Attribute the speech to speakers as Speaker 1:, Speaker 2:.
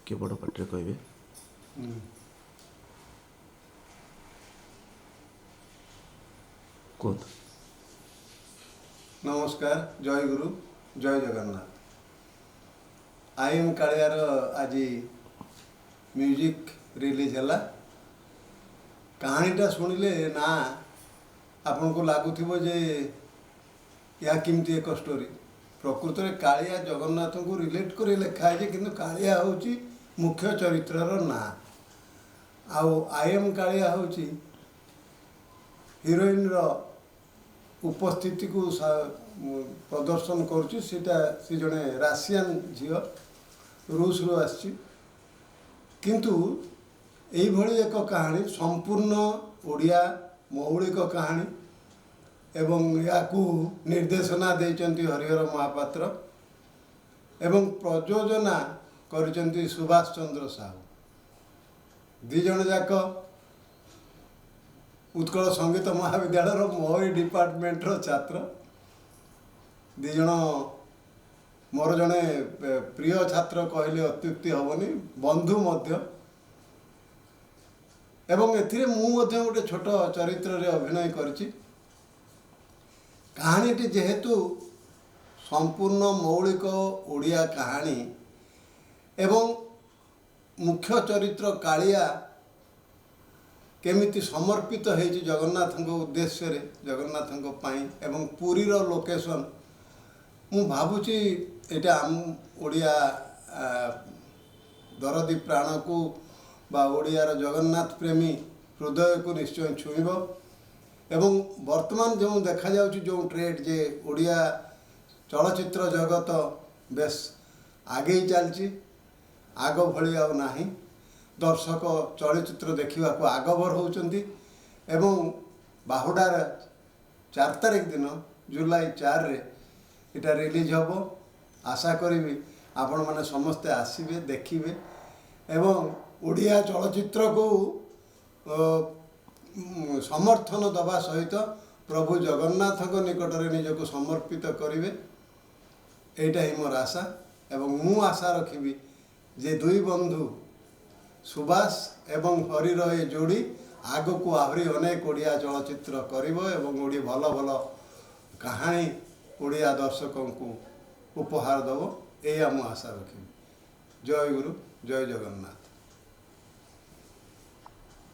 Speaker 1: ଟିକେ ବଡ଼ ପାଟିରେ କହିବେ। କୁହନ୍ତୁ।
Speaker 2: नमस्कार, जय गुरु, जय जगन्नाथ। आई एम कालियार आज म्यूजिक रिलीज है। कहानीटा शुणिले ना आपन को लगुव जे या किमती एक स्टोरी प्रकृत में कालिया जगन्नाथ को रिलेट कर लिखाई कि कालिया हूँ मुख्य चरित्रर ना आउ आई एम कालिया हूँ हिरोइन उपस्थिति को प्रदर्शन करुच्ची। सी जड़े राशियान झील रूस रु आसी किंतु यही भली एक कहानी संपूर्ण ओडिया मौलिक कहानी एवं या निर्देशना देइचंती हरिहर महापात्र एवं प्रयोजना करिचंती सुभाष चंद्र साहू। दी जण जाक उत्कल संगीत महाविद्यालय मोहरी डिपार्टमेंट छात्र। दी जण मोर जड़े प्रिय छात्र कहले अत्युक्ति हेनी, बंधु मध्य। एवं एथिरे मु मध्य गोटे छोट चरित्र रे अभिनय करछि। कहानीटी जेहेतु संपूर्ण मौलिक ओडिया कहानी एवं मुख्य चरित्र कालिया केमिति समर्पित होइछि जगन्नाथ उद्देश्य रे, जगन्नाथ एवं पुरी रो लोकेशन मु भावुची एटा आम ओडिया दरदी प्राण को बा ओडियार जगन्नाथ प्रेमी हृदय को निश्चय छुईब। एवं वर्तमान जो देखा जाउची जो ट्रेड जे ओडिया चलचित्र जगत बेस आगे चलची, आग भली आ नाही। दर्शक चलचित्र देखा को आगभर होउचंती एवं बाहुडार 4 तारिख दिन जुलाई 4 रे इटा रिलीज होबो। आशा करी आपण माने समस्ते आसीबे देखिबे एवं ओडिया चलचित्र को समर्थन दबा सहित प्रभु जगन्नाथ निकट में निजक समर्पित करेंगे। एटा ही मोर आशा एवं मु आशा रखी जे दुई बंधु सुभाष एवं हरिर ए जोड़ी आग को आहरी अनेक ओडिया चलचित्र करिवो एवं ओडी भल भल कहानी ओडिया दर्शकों को उपहार देव। यही मु आशा रखी। जय गुरु, जय जगन्नाथ।